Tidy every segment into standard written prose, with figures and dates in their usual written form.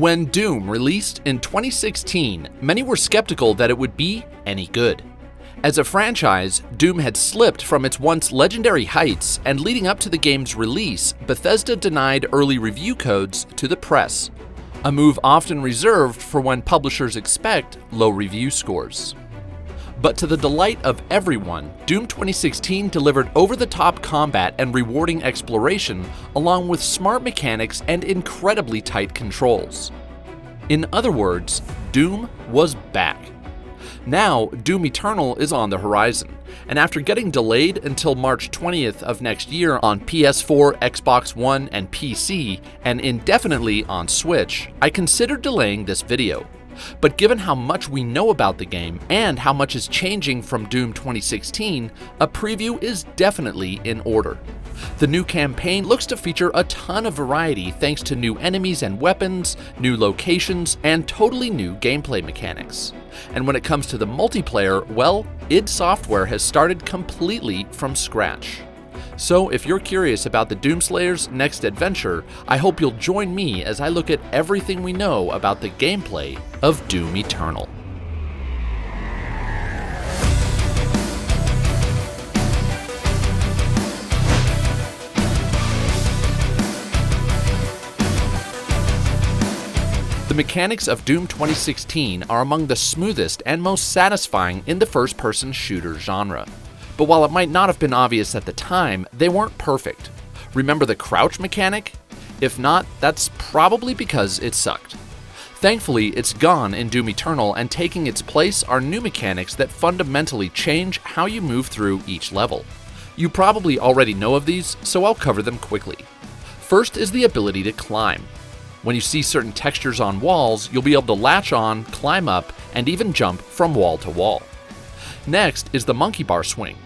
When Doom released in 2016, many were skeptical that it would be any good. As a franchise, Doom had slipped from its once legendary heights, and leading up to the game's release, Bethesda denied early review codes to the press, a move often reserved for when publishers expect low review scores. But to the delight of everyone, Doom 2016 delivered over-the-top combat and rewarding exploration, along with smart mechanics and incredibly tight controls. In other words, Doom was back. Now, Doom Eternal is on the horizon, and after getting delayed until March 20th of next year on PS4, Xbox One, and PC, and indefinitely on Switch, I considered delaying this video. But given how much we know about the game and how much is changing from Doom 2016, a preview is definitely in order. The new campaign looks to feature a ton of variety thanks to new enemies and weapons, new locations, and totally new gameplay mechanics. And when it comes to the multiplayer, well, id Software has started completely from scratch. So if you're curious about the Doomslayer's next adventure, I hope you'll join me as I look at everything we know about the gameplay of Doom Eternal. The mechanics of Doom 2016 are among the smoothest and most satisfying in the first-person shooter genre. But while it might not have been obvious at the time, they weren't perfect. Remember the crouch mechanic? If not, that's probably because it sucked. Thankfully, it's gone in Doom Eternal, and taking its place are new mechanics that fundamentally change how you move through each level. You probably already know of these, so I'll cover them quickly. First is the ability to climb. When you see certain textures on walls, you'll be able to latch on, climb up, and even jump from wall to wall. Next is the monkey bar swing.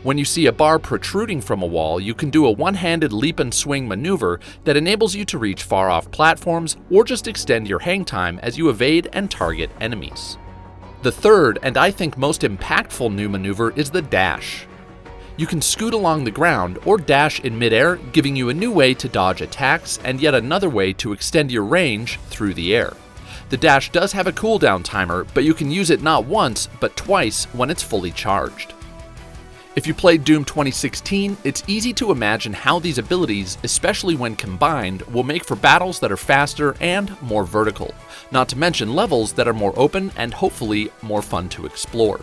When you see a bar protruding from a wall, you can do a one-handed leap and swing maneuver that enables you to reach far-off platforms or just extend your hang time as you evade and target enemies. The third, and I think most impactful new maneuver, is the dash. You can scoot along the ground or dash in midair, giving you a new way to dodge attacks and yet another way to extend your range through the air. The dash does have a cooldown timer, but you can use it not once, but twice when it's fully charged. If you played Doom 2016, it's easy to imagine how these abilities, especially when combined, will make for battles that are faster and more vertical, not to mention levels that are more open and hopefully more fun to explore.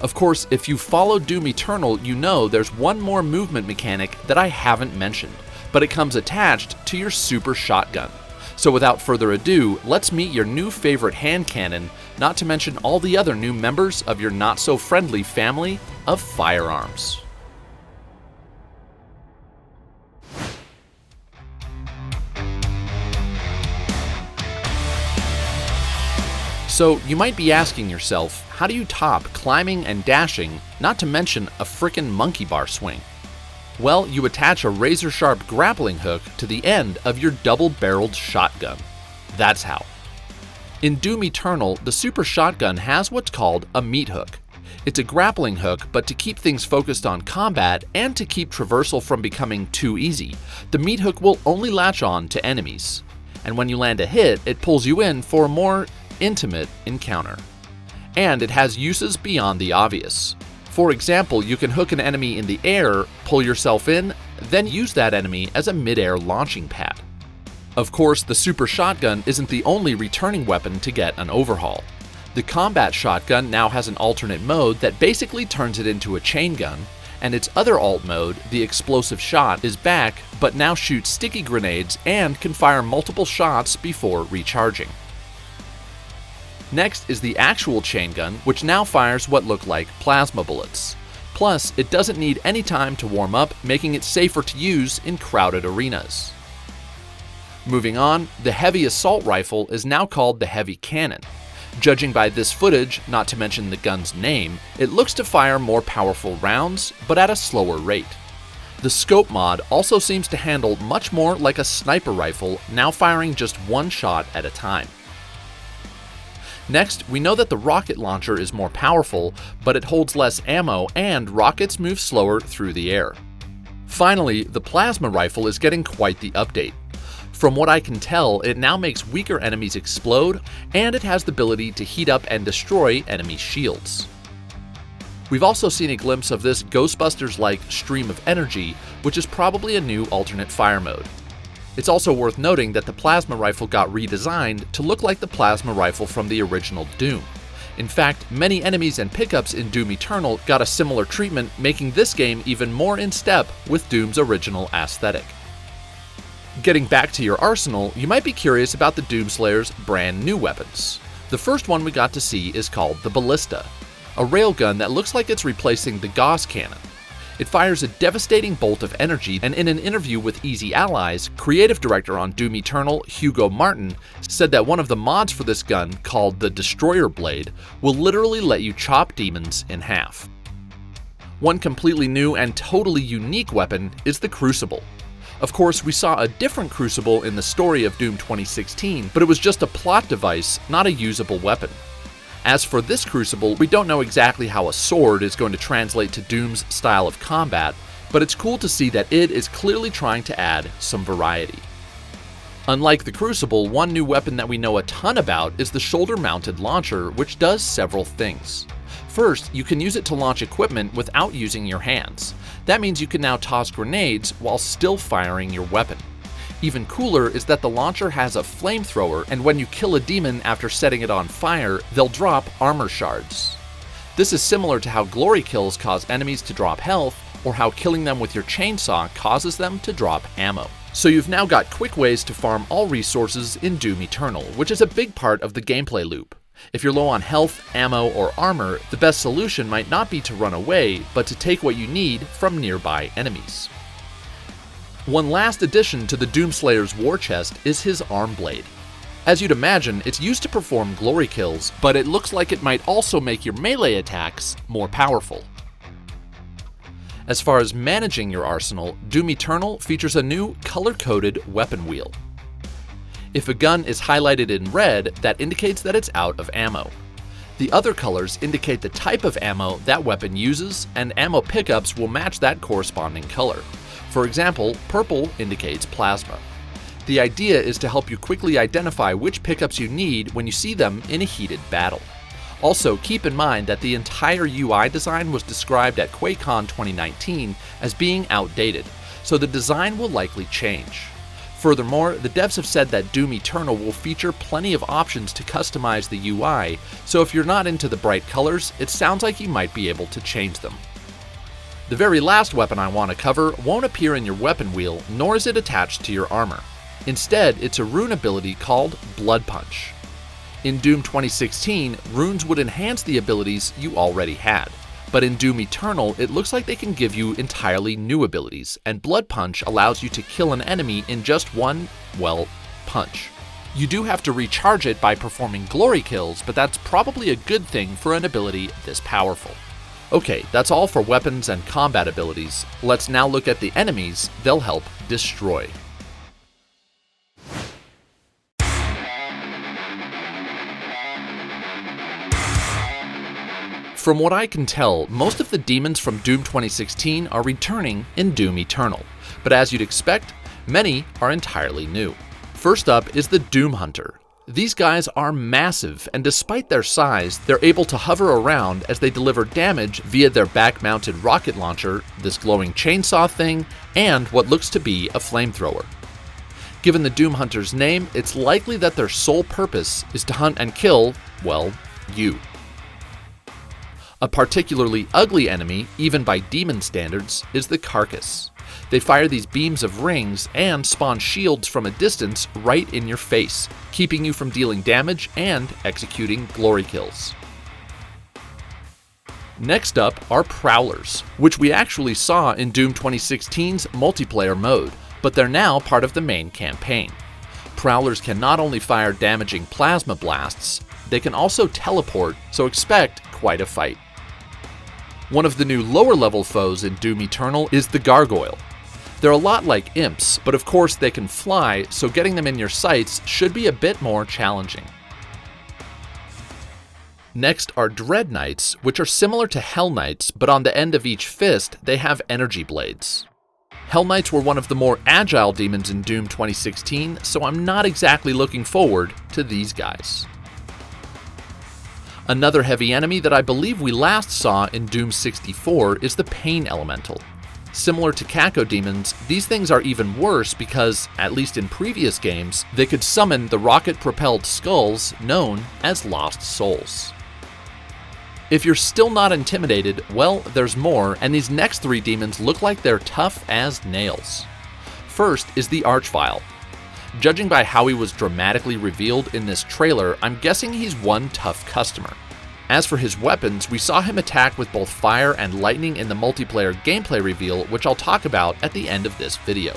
Of course, if you followed Doom Eternal, you know there's one more movement mechanic that I haven't mentioned, but it comes attached to your super shotgun. So without further ado, let's meet your new favorite hand cannon, not to mention all the other new members of your not-so-friendly family of firearms. So you might be asking yourself, how do you top climbing and dashing, not to mention a frickin' monkey bar swing? Well, you attach a razor-sharp grappling hook to the end of your double-barreled shotgun. That's how. In Doom Eternal, the super shotgun has what's called a meat hook. It's a grappling hook, but to keep things focused on combat and to keep traversal from becoming too easy, the meat hook will only latch on to enemies. And when you land a hit, it pulls you in for a more intimate encounter. And it has uses beyond the obvious. For example, you can hook an enemy in the air, pull yourself in, then use that enemy as a mid-air launching pad. Of course, the super shotgun isn't the only returning weapon to get an overhaul. The combat shotgun now has an alternate mode that basically turns it into a chain gun, and its other alt mode, the explosive shot, is back, but now shoots sticky grenades and can fire multiple shots before recharging. Next is the actual chain gun, which now fires what look like plasma bullets. Plus, it doesn't need any time to warm up, making it safer to use in crowded arenas. Moving on, the heavy assault rifle is now called the heavy cannon. Judging by this footage, not to mention the gun's name, it looks to fire more powerful rounds, but at a slower rate. The scope mod also seems to handle much more like a sniper rifle, now firing just one shot at a time. Next, we know that the rocket launcher is more powerful, but it holds less ammo and rockets move slower through the air. Finally, the plasma rifle is getting quite the update. From what I can tell, it now makes weaker enemies explode, and it has the ability to heat up and destroy enemy shields. We've also seen a glimpse of this Ghostbusters-like stream of energy, which is probably a new alternate fire mode. It's also worth noting that the plasma rifle got redesigned to look like the plasma rifle from the original Doom. In fact, many enemies and pickups in Doom Eternal got a similar treatment, making this game even more in step with Doom's original aesthetic. Getting back to your arsenal, you might be curious about the Doomslayer's brand new weapons. The first one we got to see is called the Ballista, a railgun that looks like it's replacing the Gauss cannon. It fires a devastating bolt of energy, and in an interview with Easy Allies, creative director on Doom Eternal, Hugo Martin, said that one of the mods for this gun, called the Destroyer Blade, will literally let you chop demons in half. One completely new and totally unique weapon is the Crucible. Of course, we saw a different Crucible in the story of Doom 2016, but it was just a plot device, not a usable weapon. As for this Crucible, we don't know exactly how a sword is going to translate to Doom's style of combat, but it's cool to see that it is clearly trying to add some variety. Unlike the Crucible, one new weapon that we know a ton about is the shoulder-mounted launcher, which does several things. First, you can use it to launch equipment without using your hands. That means you can now toss grenades while still firing your weapon. Even cooler is that the launcher has a flamethrower, and when you kill a demon after setting it on fire, they'll drop armor shards. This is similar to how glory kills cause enemies to drop health, or how killing them with your chainsaw causes them to drop ammo. So you've now got quick ways to farm all resources in Doom Eternal, which is a big part of the gameplay loop. If you're low on health, ammo, or armor, the best solution might not be to run away, but to take what you need from nearby enemies. One last addition to the Doomslayer's war chest is his arm blade. As you'd imagine, it's used to perform glory kills, but it looks like it might also make your melee attacks more powerful. As far as managing your arsenal, Doom Eternal features a new color-coded weapon wheel. If a gun is highlighted in red, that indicates that it's out of ammo. The other colors indicate the type of ammo that weapon uses, and ammo pickups will match that corresponding color. For example, purple indicates plasma. The idea is to help you quickly identify which pickups you need when you see them in a heated battle. Also, keep in mind that the entire UI design was described at QuakeCon 2019 as being outdated, so the design will likely change. Furthermore, the devs have said that Doom Eternal will feature plenty of options to customize the UI, so if you're not into the bright colors, it sounds like you might be able to change them. The very last weapon I want to cover won't appear in your weapon wheel, nor is it attached to your armor. Instead, it's a rune ability called Blood Punch. In Doom 2016, runes would enhance the abilities you already had, but in Doom Eternal, it looks like they can give you entirely new abilities, and Blood Punch allows you to kill an enemy in just one, well, punch. You do have to recharge it by performing glory kills, but that's probably a good thing for an ability this powerful. Okay, that's all for weapons and combat abilities. Let's now look at the enemies they'll help destroy. From what I can tell, most of the demons from Doom 2016 are returning in Doom Eternal, but as you'd expect, many are entirely new. First up is the Doom Hunter. These guys are massive, and despite their size, they're able to hover around as they deliver damage via their back-mounted rocket launcher, this glowing chainsaw thing, and what looks to be a flamethrower. Given the Doom Hunter's name, it's likely that their sole purpose is to hunt and kill, well, you. A particularly ugly enemy, even by demon standards, is the Carcass. They fire these beams of rings and spawn shields from a distance right in your face, keeping you from dealing damage and executing glory kills. Next up are Prowlers, which we actually saw in Doom 2016's multiplayer mode, but they're now part of the main campaign. Prowlers can not only fire damaging plasma blasts, they can also teleport, so expect quite a fight. One of the new lower-level foes in Doom Eternal is the Gargoyle. They're a lot like imps, but of course they can fly, so getting them in your sights should be a bit more challenging. Next are Dread Knights, which are similar to Hell Knights, but on the end of each fist they have energy blades. Hell Knights were one of the more agile demons in Doom 2016, so I'm not exactly looking forward to these guys. Another heavy enemy that I believe we last saw in Doom 64 is the Pain Elemental. Similar to Cacodemons, these things are even worse because, at least in previous games, they could summon the rocket-propelled skulls known as Lost Souls. If you're still not intimidated, well, there's more, and these next three demons look like they're tough as nails. First is the Archvile. Judging by how he was dramatically revealed in this trailer, I'm guessing he's one tough customer. As for his weapons, we saw him attack with both fire and lightning in the multiplayer gameplay reveal, which I'll talk about at the end of this video.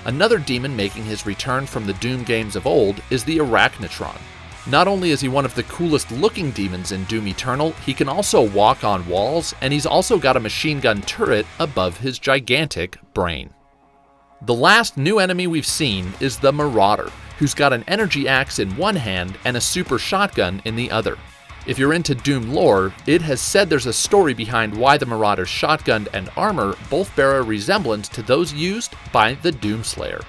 Another demon making his return from the Doom games of old is the Arachnotron. Not only is he one of the coolest looking demons in Doom Eternal, he can also walk on walls, and he's also got a machine gun turret above his gigantic brain. The last new enemy we've seen is the Marauder, who's got an energy axe in one hand and a super shotgun in the other. If you're into Doom lore, it has said there's a story behind why the Marauder's shotgun and armor both bear a resemblance to those used by the Doomslayer.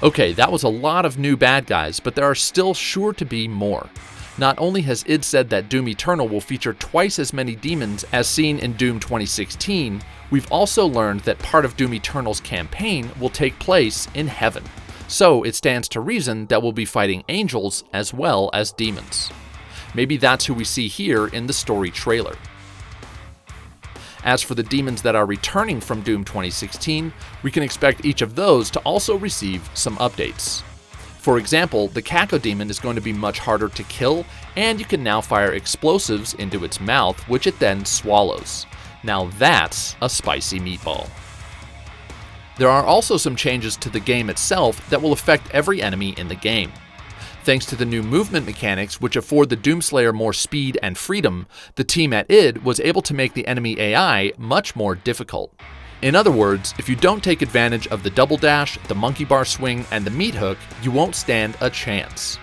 Okay, that was a lot of new bad guys, but there are still sure to be more. Not only has id said that Doom Eternal will feature twice as many demons as seen in Doom 2016, we've also learned that part of Doom Eternal's campaign will take place in heaven. So it stands to reason that we'll be fighting angels as well as demons. Maybe that's who we see here in the story trailer. As for the demons that are returning from Doom 2016, we can expect each of those to also receive some updates. For example, the Cacodemon is going to be much harder to kill, and you can now fire explosives into its mouth, which it then swallows. Now that's a spicy meatball. There are also some changes to the game itself that will affect every enemy in the game. Thanks to the new movement mechanics, which afford the Doomslayer more speed and freedom, the team at id was able to make the enemy AI much more difficult. In other words, if you don't take advantage of the double dash, the monkey bar swing, and the meat hook, you won't stand a chance.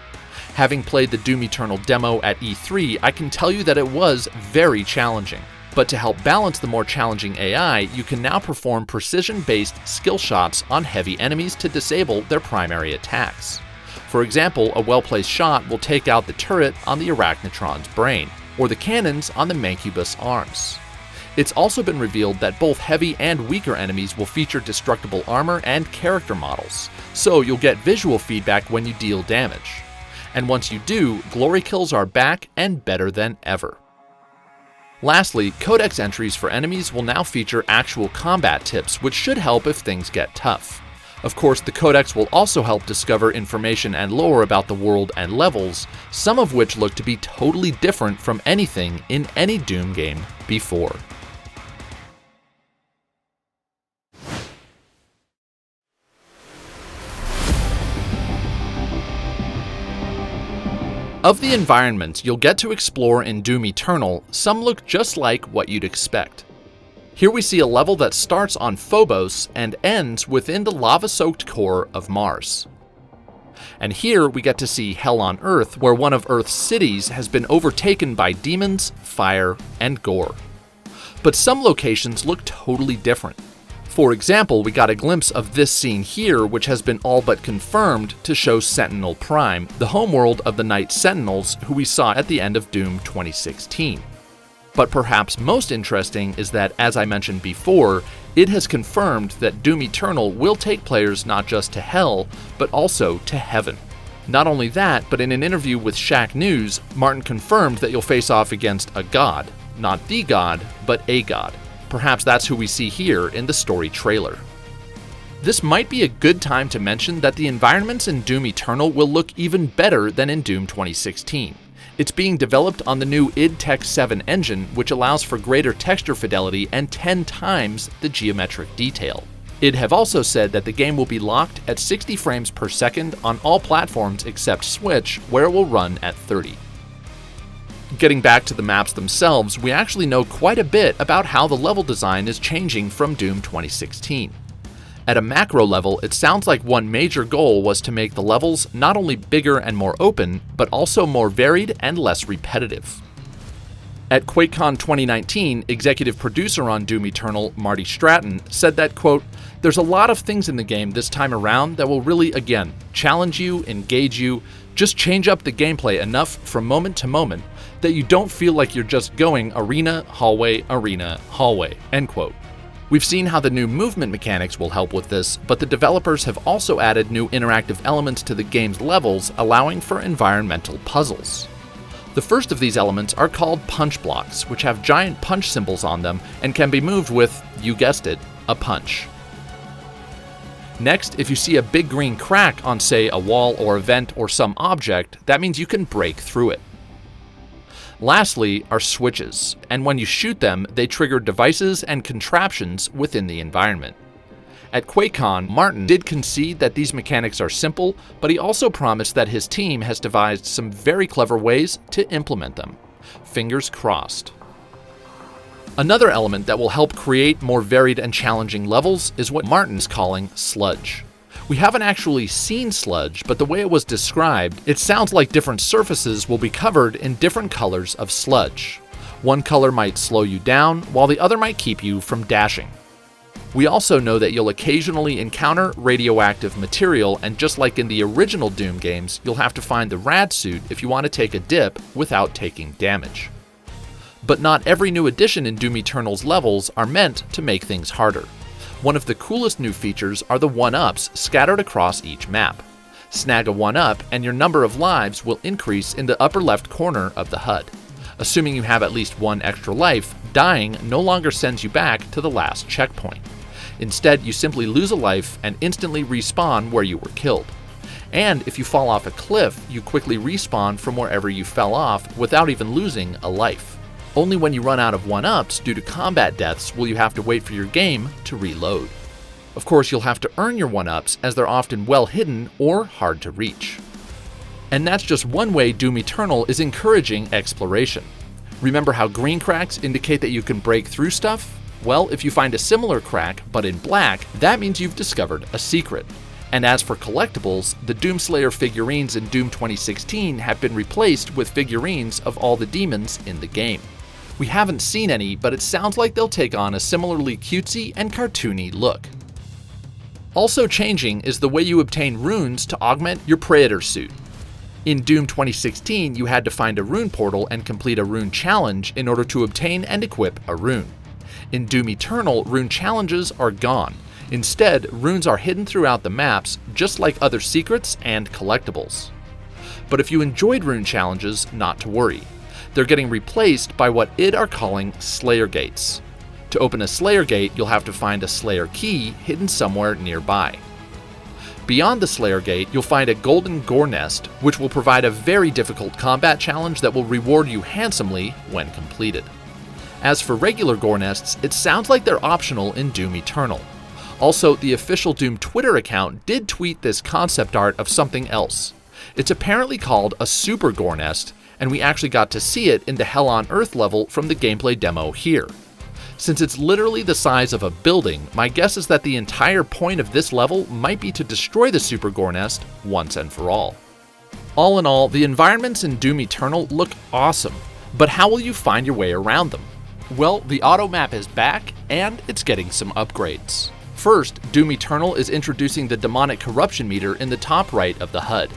Having played the Doom Eternal demo at E3, I can tell you that it was very challenging. But to help balance the more challenging AI, you can now perform precision-based skill shots on heavy enemies to disable their primary attacks. For example, a well-placed shot will take out the turret on the Arachnotron's brain, or the cannons on the Mancubus arms. It's also been revealed that both heavy and weaker enemies will feature destructible armor and character models, so you'll get visual feedback when you deal damage. And once you do, glory kills are back and better than ever. Lastly, codex entries for enemies will now feature actual combat tips, which should help if things get tough. Of course, the codex will also help discover information and lore about the world and levels, some of which look to be totally different from anything in any Doom game before. Of the environments you'll get to explore in Doom Eternal, some look just like what you'd expect. Here we see a level that starts on Phobos and ends within the lava-soaked core of Mars. And here we get to see Hell on Earth, where one of Earth's cities has been overtaken by demons, fire, and gore. But some locations look totally different. For example, we got a glimpse of this scene here, which has been all but confirmed to show Sentinel Prime, the homeworld of the Night Sentinels, who we saw at the end of Doom 2016. But perhaps most interesting is that, as I mentioned before, it has confirmed that Doom Eternal will take players not just to Hell, but also to Heaven. Not only that, but in an interview with Shack News, Martin confirmed that you'll face off against a god. Not the god, but a god. Perhaps that's who we see here in the story trailer. This might be a good time to mention that the environments in Doom Eternal will look even better than in Doom 2016. It's being developed on the new id Tech 7 engine, which allows for greater texture fidelity and 10 times the geometric detail. id have also said that the game will be locked at 60 frames per second on all platforms except Switch, where it will run at 30. Getting back to the maps themselves, we actually know quite a bit about how the level design is changing from Doom 2016. At a macro level, it sounds like one major goal was to make the levels not only bigger and more open, but also more varied and less repetitive. At QuakeCon 2019, executive producer on Doom Eternal, Marty Stratton, said that, quote, "There's a lot of things in the game this time around that will really, again, challenge you, engage you, just change up the gameplay enough from moment to moment that you don't feel like you're just going arena, hallway, end quote. We've seen how the new movement mechanics will help with this, but the developers have also added new interactive elements to the game's levels, allowing for environmental puzzles. The first of these elements are called punch blocks, which have giant punch symbols on them and can be moved with, you guessed it, a punch. Next, if you see a big green crack on, say, a wall or a vent or some object, that means you can break through it. Lastly are switches, and when you shoot them, they trigger devices and contraptions within the environment. At QuakeCon, Martin did concede that these mechanics are simple, but he also promised that his team has devised some very clever ways to implement them. Fingers crossed. Another element that will help create more varied and challenging levels is what Martin's calling sludge. We haven't actually seen sludge, but the way it was described, it sounds like different surfaces will be covered in different colors of sludge. One color might slow you down, while the other might keep you from dashing. We also know that you'll occasionally encounter radioactive material, and just like in the original Doom games, you'll have to find the rad suit if you want to take a dip without taking damage. But not every new addition in Doom Eternal's levels are meant to make things harder. One of the coolest new features are the 1-ups scattered across each map. Snag a 1-up and your number of lives will increase in the upper left corner of the HUD. Assuming you have at least one extra life, dying no longer sends you back to the last checkpoint. Instead, you simply lose a life and instantly respawn where you were killed. And if you fall off a cliff, you quickly respawn from wherever you fell off without even losing a life. Only when you run out of 1-ups due to combat deaths will you have to wait for your game to reload. Of course, you'll have to earn your 1-ups as they're often well hidden or hard to reach. And that's just one way Doom Eternal is encouraging exploration. Remember how green cracks indicate that you can break through stuff? Well, if you find a similar crack, but in black, that means you've discovered a secret. And as for collectibles, the Doomslayer figurines in Doom 2016 have been replaced with figurines of all the demons in the game. We haven't seen any, but it sounds like they'll take on a similarly cutesy and cartoony look. Also changing is the way you obtain runes to augment your PREORDER suit. In Doom 2016, you had to find a rune portal and complete a rune challenge in order to obtain and equip a rune. In Doom Eternal, rune challenges are gone. Instead, runes are hidden throughout the maps, just like other secrets and collectibles. But if you enjoyed rune challenges, not to worry. They're getting replaced by what id are calling Slayer Gates. To open a Slayer Gate, you'll have to find a Slayer key hidden somewhere nearby. Beyond the Slayer Gate, you'll find a golden gore nest, which will provide a very difficult combat challenge that will reward you handsomely when completed. As for regular gore nests, it sounds like they're optional in Doom Eternal. Also, the official Doom Twitter account did tweet this concept art of something else. It's apparently called a Super Gore Nest, and we actually got to see it in the Hell on Earth level from the gameplay demo here. Since it's literally the size of a building, my guess is that the entire point of this level might be to destroy the Super Gore Nest once and for all. All in all, the environments in Doom Eternal look awesome, but how will you find your way around them? Well, the auto map is back, and it's getting some upgrades. First, Doom Eternal is introducing the demonic corruption meter in the top right of the HUD.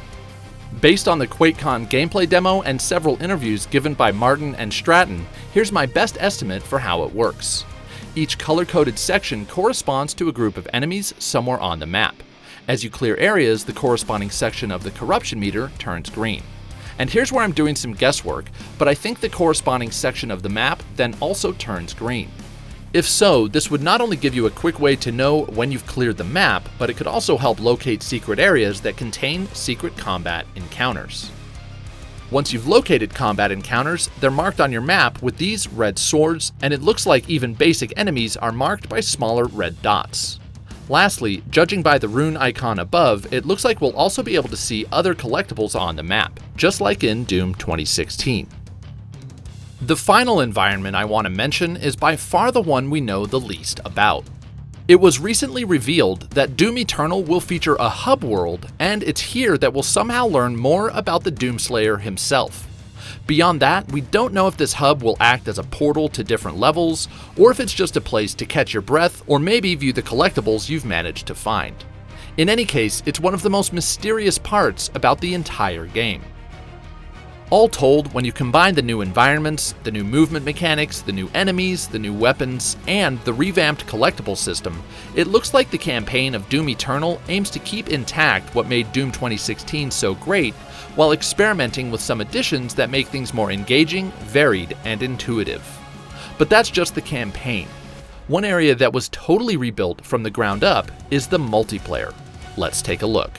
Based on the QuakeCon gameplay demo and several interviews given by Martin and Stratton, here's my best estimate for how it works. Each color-coded section corresponds to a group of enemies somewhere on the map. As you clear areas, the corresponding section of the corruption meter turns green. And here's where I'm doing some guesswork, but I think the corresponding section of the map then also turns green. If so, this would not only give you a quick way to know when you've cleared the map, but it could also help locate secret areas that contain secret combat encounters. Once you've located combat encounters, they're marked on your map with these red swords, and it looks like even basic enemies are marked by smaller red dots. Lastly, judging by the rune icon above, it looks like we'll also be able to see other collectibles on the map, just like in Doom 2016. The final environment I want to mention is by far the one we know the least about. It was recently revealed that Doom Eternal will feature a hub world, and it's here that we'll somehow learn more about the Doomslayer himself. Beyond that, we don't know if this hub will act as a portal to different levels, or if it's just a place to catch your breath or maybe view the collectibles you've managed to find. In any case, it's one of the most mysterious parts about the entire game. All told, when you combine the new environments, the new movement mechanics, the new enemies, the new weapons, and the revamped collectible system, it looks like the campaign of Doom Eternal aims to keep intact what made Doom 2016 so great, while experimenting with some additions that make things more engaging, varied, and intuitive. But that's just the campaign. One area that was totally rebuilt from the ground up is the multiplayer. Let's take a look.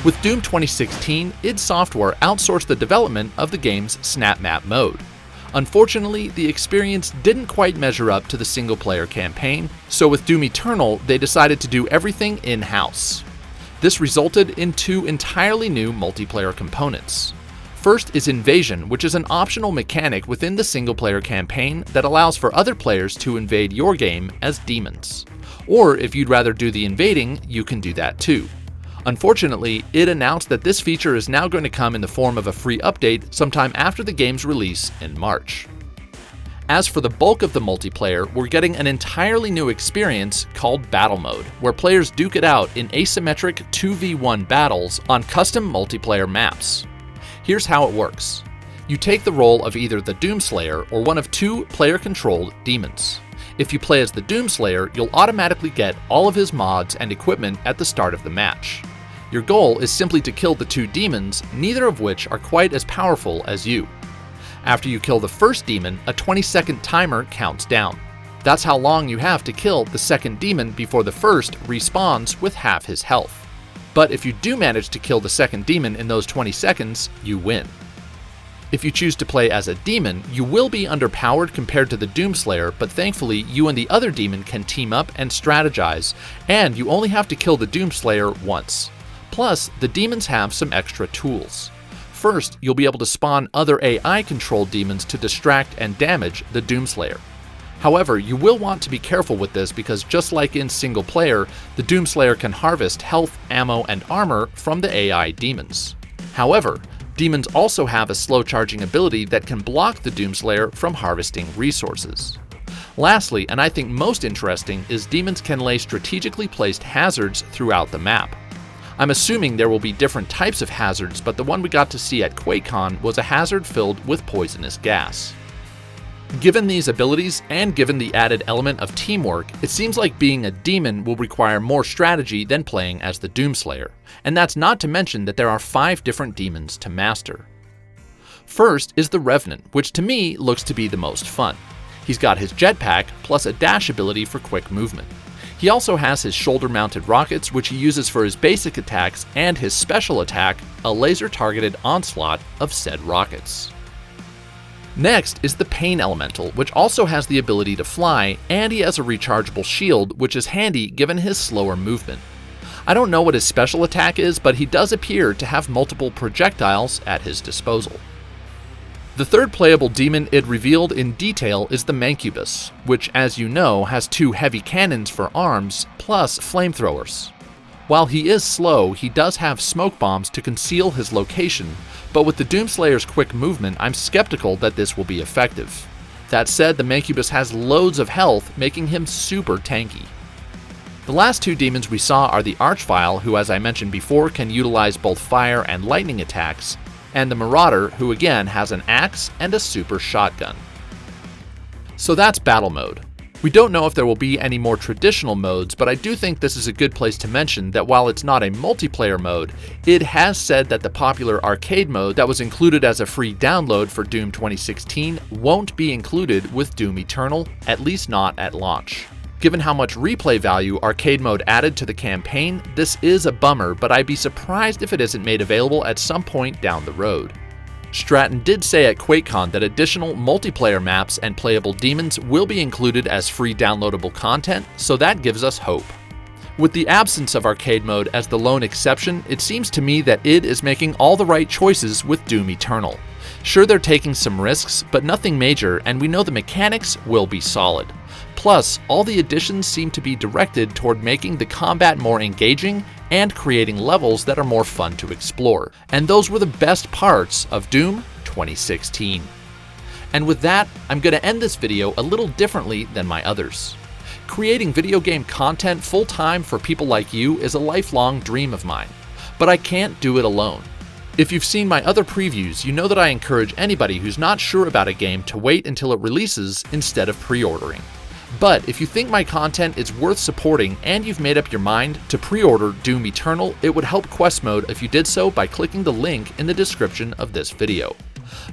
With Doom 2016, id Software outsourced the development of the game's Snap Map mode. Unfortunately, the experience didn't quite measure up to the single-player campaign, so with Doom Eternal, they decided to do everything in-house. This resulted in two entirely new multiplayer components. First is Invasion, which is an optional mechanic within the single-player campaign that allows for other players to invade your game as demons. Or if you'd rather do the invading, you can do that too. Unfortunately, it announced that this feature is now going to come in the form of a free update sometime after the game's release in March. As for the bulk of the multiplayer, we're getting an entirely new experience called Battle Mode, where players duke it out in asymmetric 2v1 battles on custom multiplayer maps. Here's how it works. You take the role of either the Doomslayer or one of two player-controlled demons. If you play as the Doomslayer, you'll automatically get all of his mods and equipment at the start of the match. Your goal is simply to kill the two demons, neither of which are quite as powerful as you. After you kill the first demon, a 20-second timer counts down. That's how long you have to kill the second demon before the first respawns with half his health. But if you do manage to kill the second demon in those 20 seconds, you win. If you choose to play as a demon, you will be underpowered compared to the Doomslayer, but thankfully you and the other demon can team up and strategize, and you only have to kill the Doomslayer once. Plus, the demons have some extra tools. First, you'll be able to spawn other AI-controlled demons to distract and damage the Doomslayer. However, you will want to be careful with this because just like in single player, the Doomslayer can harvest health, ammo, and armor from the AI demons. However, demons also have a slow charging ability that can block the Doomslayer from harvesting resources. Lastly, and I think most interesting, is demons can lay strategically placed hazards throughout the map. I'm assuming there will be different types of hazards, but the one we got to see at QuakeCon was a hazard filled with poisonous gas. Given these abilities, and given the added element of teamwork, it seems like being a demon will require more strategy than playing as the Doomslayer, and that's not to mention that there are 5 different demons to master. First is the Revenant, which to me looks to be the most fun. He's got his jetpack, plus a dash ability for quick movement. He also has his shoulder-mounted rockets, which he uses for his basic attacks, and his special attack, a laser-targeted onslaught of said rockets. Next is the Pain Elemental, which also has the ability to fly, and he has a rechargeable shield, which is handy given his slower movement. I don't know what his special attack is, but he does appear to have multiple projectiles at his disposal. The third playable demon it revealed in detail is the Mancubus, which, as you know, has 2 heavy cannons for arms, plus flamethrowers. While he is slow, he does have smoke bombs to conceal his location, but with the Doomslayer's quick movement, I'm skeptical that this will be effective. That said, the Mancubus has loads of health, making him super tanky. The last 2 demons we saw are the Archvile, who as I mentioned before can utilize both fire and lightning attacks, and the Marauder, who again has an axe and a super shotgun. So that's Battle Mode. We don't know if there will be any more traditional modes, but I do think this is a good place to mention that while it's not a multiplayer mode, it has said that the popular arcade mode that was included as a free download for Doom 2016 won't be included with Doom Eternal, at least not at launch. Given how much replay value arcade mode added to the campaign, this is a bummer, but I'd be surprised if it isn't made available at some point down the road. Stratton did say at QuakeCon that additional multiplayer maps and playable demons will be included as free downloadable content, so that gives us hope. With the absence of arcade mode as the lone exception, it seems to me that id is making all the right choices with Doom Eternal. Sure, they're taking some risks, but nothing major, and we know the mechanics will be solid. Plus, all the additions seem to be directed toward making the combat more engaging and creating levels that are more fun to explore. And those were the best parts of Doom 2016. And with that, I'm going to end this video a little differently than my others. Creating video game content full-time for people like you is a lifelong dream of mine, but I can't do it alone. If you've seen my other previews, you know that I encourage anybody who's not sure about a game to wait until it releases instead of pre-ordering. But if you think my content is worth supporting and you've made up your mind to pre-order Doom Eternal, it would help Quest Mode if you did so by clicking the link in the description of this video.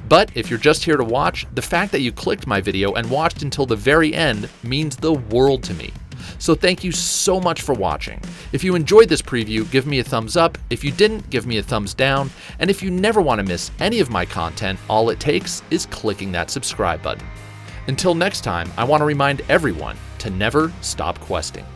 But if you're just here to watch, the fact that you clicked my video and watched until the very end means the world to me. So thank you so much for watching. If you enjoyed this preview, give me a thumbs up. If you didn't, give me a thumbs down. And if you never want to miss any of my content, all it takes is clicking that subscribe button. Until next time, I want to remind everyone to never stop questing.